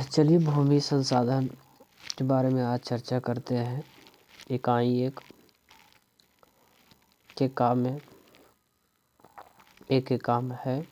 चलिए भूमि संसाधन के बारे में आज चर्चा करते हैं। इकाई 1 के काम में एक काम है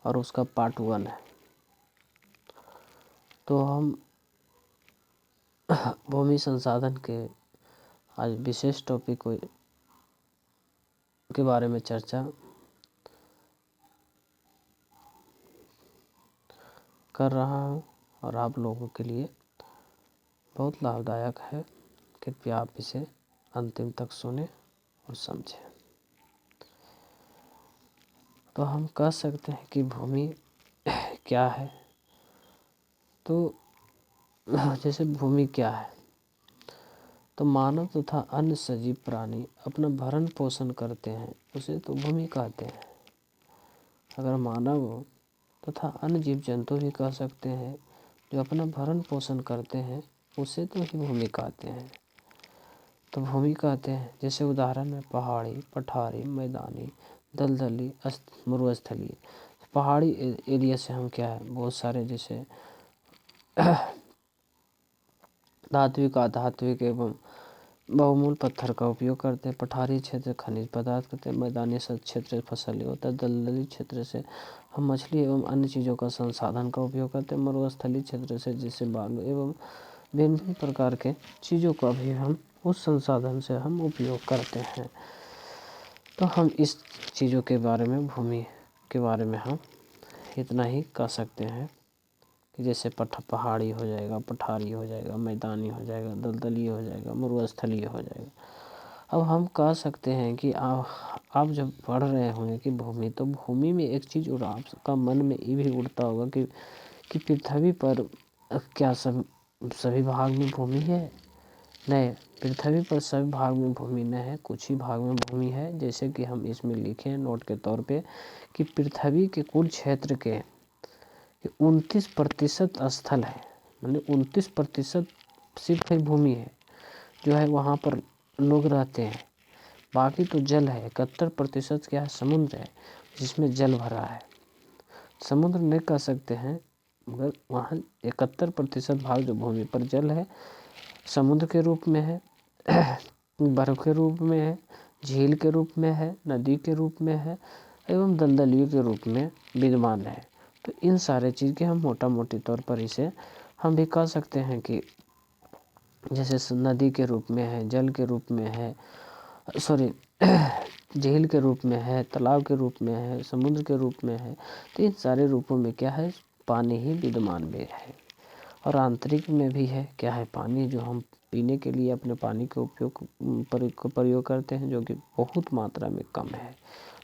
और उसका पार्ट 1 है। तो हम भूमि संसाधन के आज विशेष टॉपिक के बारे में चर्चा कर रहा हूँ और आप लोगों के लिए बहुत लाभदायक है। कृपया आप इसे अंतिम तक सुने और समझें। तो हम कह सकते हैं कि भूमि क्या है। तो जैसे भूमि क्या है, तो मानव तथा अन्य सजीव प्राणी अपना भरण पोषण करते हैं, उसे तो भूमि कहते हैं। अगर मानव तथा अन्य जीव जंतु भी कह सकते हैं जो अपना भरण पोषण करते हैं, उसे तो ही भूमि कहते हैं। तो भूमि कहते हैं जैसे उदाहरण में पहाड़ी, पठारी, मैदानी, दलदली, मरुस्थलीय। पहाड़ी एरिया से हम क्या है, बहुत सारे जैसे धात्विक, अधात्विक एवं बहुमूल पत्थर का उपयोग करते हैं। पठारी क्षेत्र खनिज पदार्थ करते हैं। मैदानी क्षेत्र फसल होता है। दलदली क्षेत्र से हम मछली एवं अन्य चीज़ों का संसाधन का उपयोग करते हैं। मरुस्थलीय क्षेत्र से जैसे बालू एवं भिन्न भिन्न प्रकार के चीज़ों का भी हम उस संसाधन से हम उपयोग करते हैं। तो हम इस चीज़ों के बारे में, भूमि के बारे में हम इतना ही कह सकते हैं कि जैसे पहाड़ी हो जाएगा, पठारी हो जाएगा, मैदानी हो जाएगा, दलदली हो जाएगा, मरुस्थलीय हो जाएगा। अब हम कह सकते हैं कि आप जब पढ़ रहे होंगे कि भूमि, तो भूमि में एक चीज़ और आपका मन में ये भी उड़ता होगा कि पृथ्वी पर क्या सभी भाग में भूमि है? नहीं, पृथ्वी पर सभी भाग में भूमि नहीं है, कुछ ही भाग में भूमि है। जैसे कि हम इसमें लिखें नोट के तौर पे कि पृथ्वी के कुल क्षेत्र के 29% स्थल है, मतलब 29% सिर्फ एक भूमि है जो है, वहाँ पर लोग रहते हैं। बाकी तो जल है। 71% क्या है, समुद्र है जिसमें जल भरा है। समुद्र नहीं कह सकते हैं, मगर वहाँ 71% भाग जो भूमि पर जल है, समुद्र के रूप में है, बर्फ के रूप में है, झील के रूप में है, नदी के रूप में है एवं दलदलियों के रूप में विद्यमान है। तो इन सारे चीज़ के हम मोटा मोटी तौर पर इसे हम भी कह सकते हैं कि जैसे नदी के रूप में है, जल के रूप में है, झील के रूप में है, तालाब के रूप में है, समुद्र के रूप में है। तो इन सारे रूपों में क्या है, पानी ही विद्यमान में है। और आंतरिक में भी है, क्या है, पानी, जो हम पीने के लिए अपने पानी के प्रयोग करते हैं, जो कि बहुत मात्रा में कम है,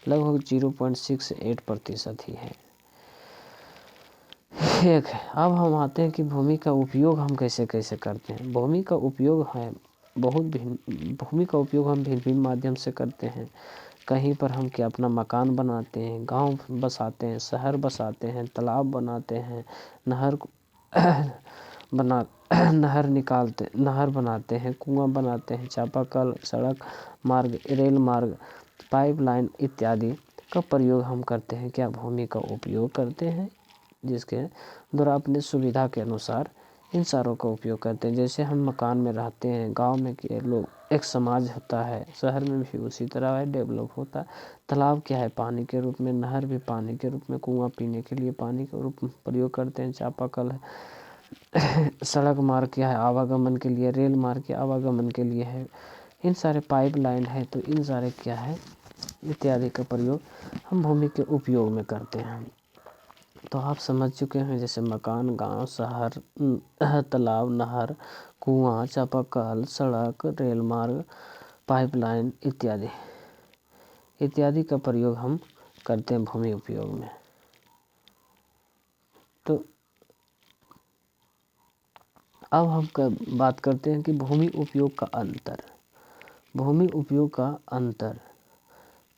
लगभग 0.68% ही है। एक है। अब हम आते हैं कि भूमि का उपयोग हम कैसे कैसे करते हैं। भूमि का उपयोग है भूमि का उपयोग हम भिन्न भिन्न माध्यम से करते हैं। कहीं पर हम क्या अपना मकान बनाते हैं, गांव बसाते हैं, शहर बसाते हैं, तालाब बनाते हैं, नहर बनाते हैं, कुआं बनाते हैं, चापाकल, सड़क मार्ग, रेल मार्ग, पाइपलाइन इत्यादि का प्रयोग हम करते हैं। क्या भूमि का उपयोग करते हैं, जिसके द्वारा अपनी सुविधा के अनुसार इन सारों का उपयोग करते हैं। जैसे हम मकान में रहते हैं, गांव में के लोग, एक समाज होता है, शहर में भी उसी तरह है, डेवलप होता है। तालाब क्या है, पानी के रूप में, नहर भी पानी के रूप में, कुआं पीने के लिए पानी के रूप में प्रयोग करते हैं, चापाकल है। सड़क मार्ग क्या है, आवागमन के लिए, रेल मार्ग के आवागमन के लिए है। इन सारे पाइपलाइन है, तो इन सारे क्या है, इत्यादि का प्रयोग हम भूमि के उपयोग में करते हैं। तो आप समझ चुके हैं, जैसे मकान, गांव, शहर, तालाब, नहर, कुआं, चापाकल, सड़क, रेल मार्ग, पाइपलाइन इत्यादि का प्रयोग हम करते हैं भूमि उपयोग में। तो अब हम बात करते हैं कि भूमि उपयोग का अंतर। भूमि उपयोग का अंतर।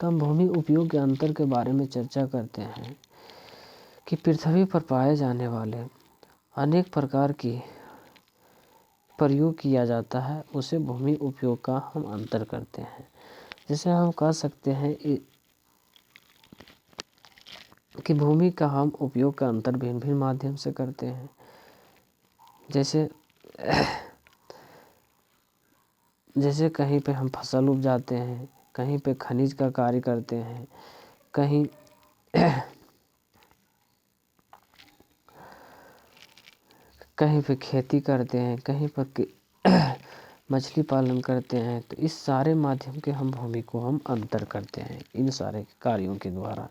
तो हम भूमि उपयोग के अंतर के बारे में चर्चा करते हैं कि पृथ्वी पर पाए जाने वाले अनेक प्रकार की प्रयोग किया जाता है, उसे भूमि उपयोग का हम अंतर करते हैं। जैसे हम कह सकते हैं कि भूमि का हम उपयोग का अंतर भिन्न भिन्न माध्यम से करते हैं। जैसे जैसे कहीं पे हम फसल उपजाते हैं, कहीं पे खनिज का कार्य करते हैं, कहीं कहीं पे खेती करते हैं, कहीं पर मछली पालन करते हैं। तो इस सारे माध्यम के हम भूमि को हम अंतर करते हैं इन सारे कार्यों के द्वारा।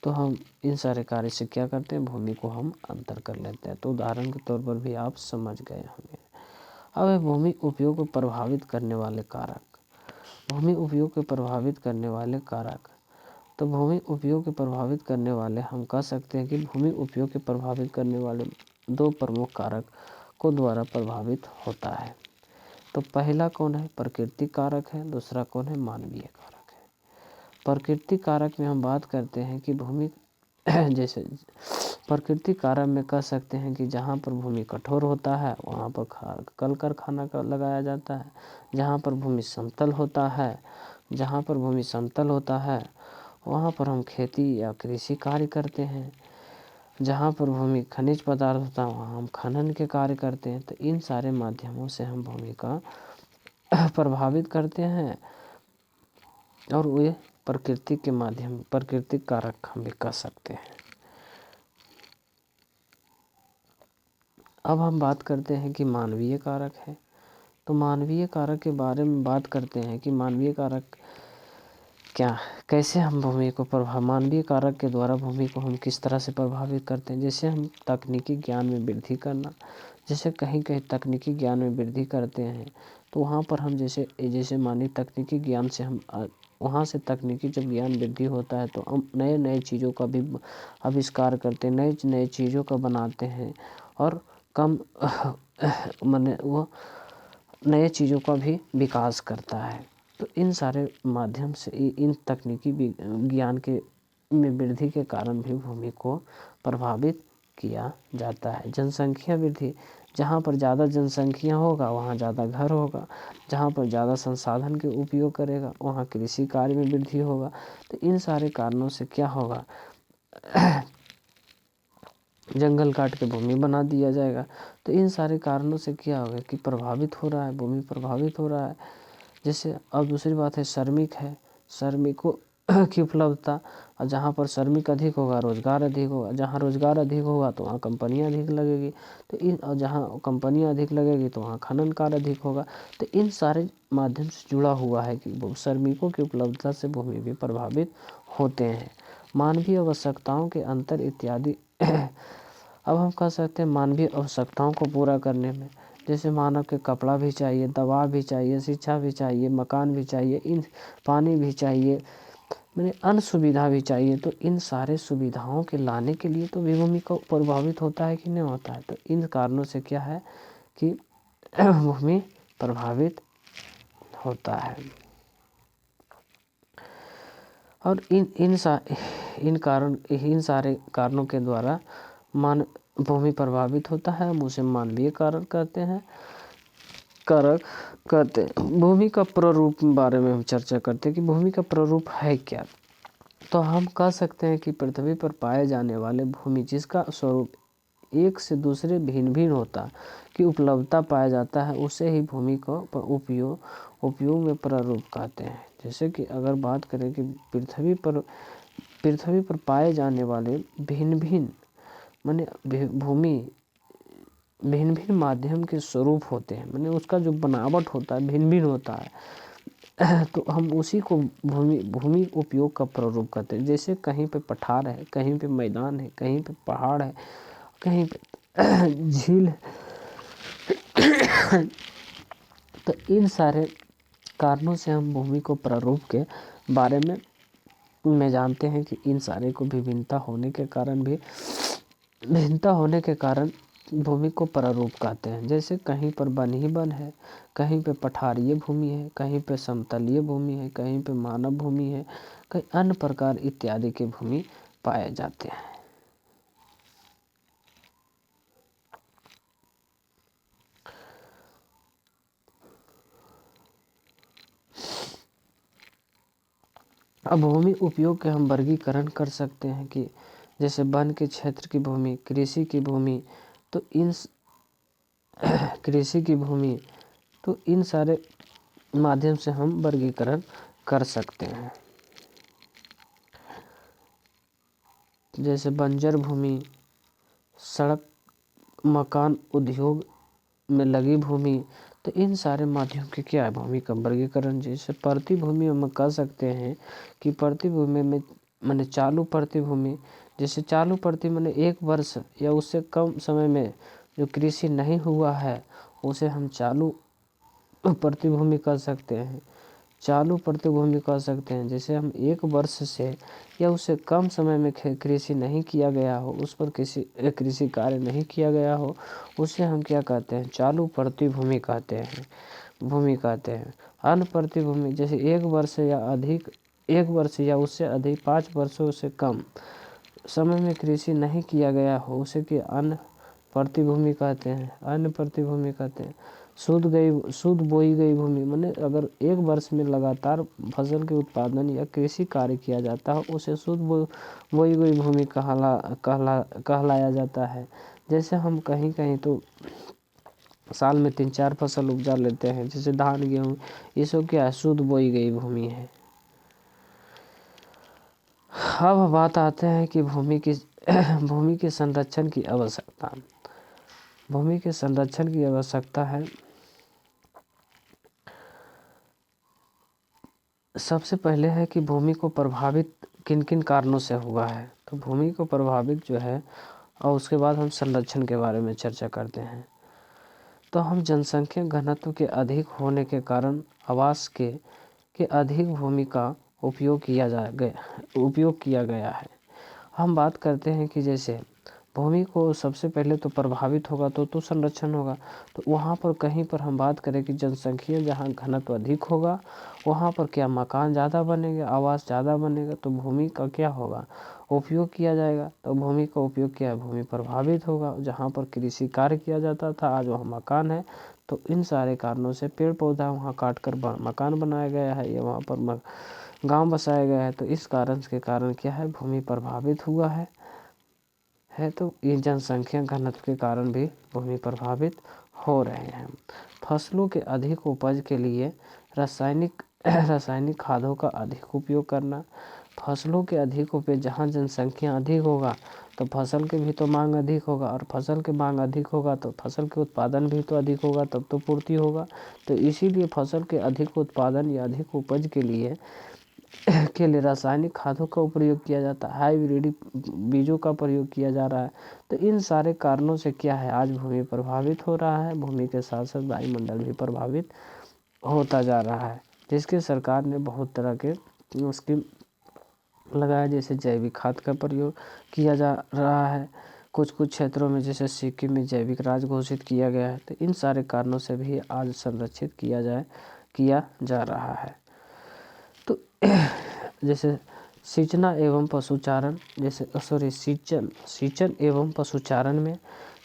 तो हम इन सारे कार्य से क्या करते हैं, भूमि को हम अंतर कर लेते हैं। तो उदाहरण के तौर पर भी आप समझ गए होंगे। अब है भूमि उपयोग को प्रभावित करने वाले कारक। भूमि उपयोग को प्रभावित करने वाले कारक। तो भूमि उपयोग को प्रभावित करने वाले हम कह सकते हैं कि भूमि उपयोग के प्रभावित करने वाले 2 प्रमुख कारक को द्वारा प्रभावित होता है। तो पहला कौन है, प्राकृतिक कारक है। दूसरा कौन है, मानवीय कारक है। प्राकृतिक कारक में हम बात करते हैं कि भूमि जैसे प्राकृतिक कारक में कह सकते हैं कि जहाँ पर भूमि कठोर होता है वहाँ पर कल कारखाना का लगाया जाता है। जहाँ पर भूमि समतल होता है वहाँ पर हम खेती या कृषि कार्य करते हैं। जहाँ पर भूमि खनिज पदार्थ होता है वहाँ हम खनन के कार्य करते हैं। तो इन सारे माध्यमों से हम भूमि का प्रभावित करते हैं और वे प्राकृतिक कारक हम भी कह सकते हैं। अब हम बात करते हैं कि मानवीय कारक है। तो मानवीय कारक के बारे में बात करते हैं कि मानवीय कारक कैसे हम भूमि को मानवीय कारक के द्वारा भूमि को हम किस तरह से प्रभावित करते हैं। जैसे हम तकनीकी ज्ञान में वृद्धि करना, जैसे कहीं कहीं तकनीकी ज्ञान में वृद्धि करते हैं तो वहाँ पर हम जैसे मानिए तकनीकी ज्ञान से हम वहाँ से तकनीकी जब ज्ञान वृद्धि होता है तो हम नए नए चीज़ों का भी आविष्कार करते हैं, नए नए चीज़ों का बनाते हैं और कम माने वो नए चीज़ों का भी विकास करता है। तो इन सारे माध्यम से इन तकनीकी ज्ञान के में वृद्धि के कारण भी भूमि को प्रभावित किया जाता है। जनसंख्या वृद्धि, जहाँ पर ज़्यादा जनसंख्या होगा वहाँ ज़्यादा घर होगा, जहाँ पर ज़्यादा संसाधन के उपयोग करेगा वहाँ कृषि कार्य में वृद्धि होगा। तो इन सारे कारणों से क्या होगा, जंगल काट के भूमि बना दिया जाएगा। तो इन सारे कारणों से क्या होगा कि प्रभावित हो रहा है, भूमि प्रभावित हो रहा है। जैसे अब दूसरी बात है श्रमिकों की उपलब्धता। और जहाँ पर श्रमिक अधिक होगा रोजगार अधिक होगा, जहाँ रोजगार अधिक होगा तो वहाँ कंपनियाँ अधिक लगेगी। तो और जहाँ कंपनियाँ अधिक लगेगी तो वहाँ खनन कार्य अधिक होगा। तो इन सारे माध्यम से जुड़ा हुआ है कि श्रमिकों की उपलब्धता से भूमि भी प्रभावित होते हैं। मानवीय आवश्यकताओं के अंतर इत्यादि। अब हम कह सकते हैं मानवीय आवश्यकताओं को पूरा करने में, जैसे मानव के कपड़ा भी चाहिए, दवा भी चाहिए, शिक्षा भी चाहिए, मकान भी चाहिए, इन पानी भी चाहिए, मैंने अन्य सुविधा भी चाहिए। तो इन सारे सुविधाओं के लाने के लिए तो भी भूमि को प्रभावित होता है कि नहीं होता है। तो इन कारणों से क्या है कि भूमि प्रभावित होता है। और इन सारे कारणों के द्वारा भूमि प्रभावित होता है। हम उसे मानवीय कारक कहते हैं। भूमि का प्ररूप बारे में हम चर्चा करते हैं कि भूमि का प्ररूप है क्या। तो हम कह सकते हैं कि पृथ्वी पर पाए जाने वाले भूमि जिसका स्वरूप एक से दूसरे भिन्न भिन्न होता की उपलब्धता पाया जाता है उसे ही भूमि को उपयोग में प्ररूप कहते हैं। जैसे कि अगर बात करें कि पृथ्वी पर पाए जाने वाले भिन्न भिन्न माने भूमि भिन्न भिन्न माध्यम के स्वरूप होते हैं, माने उसका जो बनावट होता है भिन्न भिन्न होता है। तो हम उसी को भूमि उपयोग का प्ररूप कहते हैं। जैसे कहीं पे पठार है, कहीं पे मैदान है, कहीं पे पहाड़ है, कहीं पे झील है। तो इन सारे कारणों से हम भूमि को प्ररूप के बारे में जानते हैं कि इन सारे को भिन्नता होने के कारण भूमि को प्ररूप कहते हैं। जैसे कहीं पर वन ही वन है, कहीं पे पठारीय भूमि है, कहीं पे समतलीय भूमि है, कहीं पे मानव भूमि है, कई अन्य प्रकार इत्यादि के भूमि पाए जाते हैं। अब भूमि उपयोग के हम वर्गीकरण कर सकते हैं कि जैसे वन के क्षेत्र की भूमि, कृषि की भूमि। तो कृषि की भूमि, तो इन सारे माध्यम से हम वर्गीकरण कर सकते हैं। जैसे बंजर भूमि, सड़क, मकान, उद्योग में लगी भूमि, तो इन सारे माध्यम के क्या है भूमि का वर्गीकरण। जैसे प्रति भूमि हम कह सकते हैं कि प्रति भूमि में माने चालू प्रति भूमि, जैसे चालू प्रति माने 1 वर्ष या उससे कम समय में जो कृषि नहीं हुआ है उसे हम चालू प्रतिभूमि कह सकते हैं, चालू प्रतिभूमि कह सकते हैं। जैसे हम 1 वर्ष से या उससे कम समय में कृषि नहीं किया गया हो, उस पर कृषि कार्य नहीं किया गया हो, उसे हम क्या कहते हैं, चालू प्रतिभूमि कहते हैं, भूमि कहते हैं। अन्य प्रतिभूमि जैसे 1 वर्ष या अधिक, 1 वर्ष या उससे अधिक 5 वर्षों से कम समय में कृषि नहीं किया गया हो, उसे कि अन्य प्रतिभूमि कहते हैं, अन्य प्रतिभूमि कहते हैं। शुद्ध बोई गई भूमि माने अगर 1 वर्ष में लगातार फसल के उत्पादन या कृषि कार्य किया जाता है उसे शुद्ध बोई गई भूमि कहलाया जाता है। जैसे हम कहीं कहीं तो साल में 3-4 फसल उपजा लेते हैं, जैसे धान, गेहूँ, ये सब क्या है, शुद्ध बोई गई भूमि है। अब बात आते हैं कि भूमि के संरक्षण की आवश्यकता। भूमि के संरक्षण की आवश्यकता है। सबसे पहले है कि भूमि को प्रभावित किन किन कारणों से हुआ है, तो भूमि को प्रभावित जो है, और उसके बाद हम संरक्षण के बारे में चर्चा करते हैं। तो हम जनसंख्या घनत्व के अधिक होने के कारण आवास के अधिक भूमि का उपयोग किया गया है। हम बात करते हैं कि जैसे भूमि को सबसे पहले तो प्रभावित होगा तो संरक्षण होगा। तो वहाँ पर कहीं पर हम बात करें कि जनसंख्या जहाँ घनत्व अधिक होगा वहाँ पर क्या मकान ज़्यादा बनेंगे, आवास ज़्यादा बनेगा, तो भूमि का क्या होगा, उपयोग किया जाएगा। तो भूमि का उपयोग क्या है, भूमि प्रभावित होगा। जहाँ पर कृषि कार्य किया जाता था आज वहाँ मकान है, तो इन सारे कारणों से पेड़ पौधा वहाँ काट कर मकान बनाया गया है या वहाँ पर गांव बसाया गया है, तो इस कारण के कारण क्या है, भूमि प्रभावित हुआ है। तो ये जनसंख्या घनत्व के कारण भी भूमि प्रभावित हो रहे हैं। फसलों के अधिक उपज के लिए रासायनिक खादों का अधिक उपयोग करना। फसलों के अधिक उपज, जहाँ जनसंख्या अधिक होगा तो फसल के भी तो मांग अधिक होगा, और फसल के मांग अधिक होगा तो फसल के उत्पादन भी तो अधिक होगा, तब तो पूर्ति होगा। तो इसीलिए फसल के अधिक उत्पादन या अधिक उपज के लिए रासायनिक खादों का प्रयोग किया जाता है, हाइब्रिड बीजों का प्रयोग किया जा रहा है। तो इन सारे कारणों से क्या है, आज भूमि प्रभावित हो रहा है। भूमि के साथ साथ वायुमंडल भी प्रभावित होता जा रहा है, जिसके सरकार ने बहुत तरह के स्कीम लगाया। जैसे जैविक खाद का प्रयोग किया जा रहा है कुछ क्षेत्रों में, जैसे सिक्किम में जैविक राज घोषित किया गया है। तो इन सारे कारणों से भी आज संरक्षित किया जा रहा है। तो जैसे सिंचना एवं पशुचारण, जैसे सिंचन एवं पशुचारण में,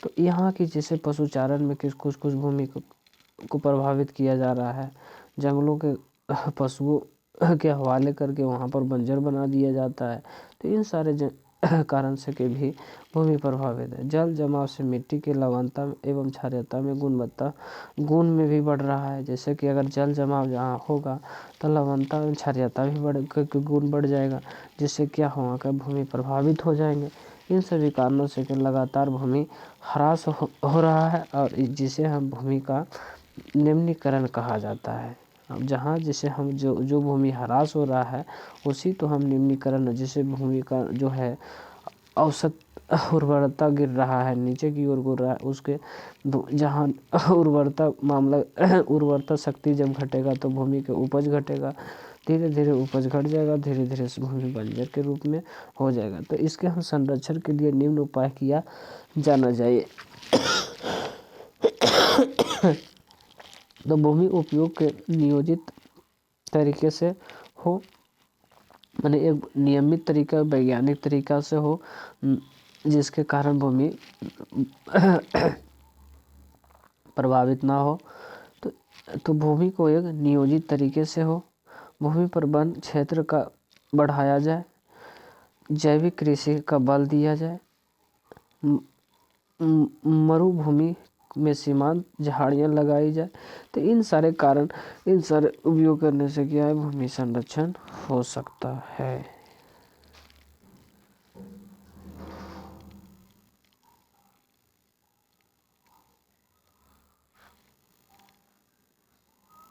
तो यहाँ की जैसे पशुचारण में कुछ भूमि को प्रभावित किया जा रहा है। जंगलों के पशुओं के हवाले करके वहाँ पर बंजर बना दिया जाता है। तो इन सारे कारण से के भी भूमि प्रभावित है। जल जमाव से मिट्टी की लवणता एवं क्षारीयता में गुण में भी बढ़ रहा है। जैसे कि अगर जल जमाव जहाँ होगा तो लवणता एवं क्षारीयता भी गुण बढ़ जाएगा, जिससे क्या होगा कि भूमि प्रभावित हो जाएंगे। इन सभी कारणों से लगातार भूमि ह्रास हो रहा है, और जिसे हम भूमि का निम्नीकरण कहा जाता है। अब जहाँ जिसे हम जो भूमि ह्रास हो रहा है उसी तो हम निम्नीकरण, जिसे भूमि का जो है औसत उर्वरता गिर रहा है, नीचे की ओर गिर रहा है, उसके जहाँ उर्वरता शक्ति जब घटेगा तो भूमि के उपज घटेगा, धीरे धीरे उपज घट जाएगा, धीरे धीरे भूमि बंजर के रूप में हो जाएगा। तो इसके हम संरक्षण के लिए निम्न उपाय किया जाना चाहिए। तो भूमि उपयोग के नियोजित तरीके से हो, माने एक नियमित तरीका, वैज्ञानिक तरीका से हो, जिसके कारण भूमि प्रभावित ना हो। तो भूमि को एक नियोजित तरीके से हो, भूमि पर वन क्षेत्र का बढ़ाया जाए, जैविक कृषि का बल दिया जाए, मरुभूमि में सीमांत झाड़ियाँ लगाई जाए। तो इन सारे उपयोग करने से क्या है, भूमि संरक्षण हो सकता है।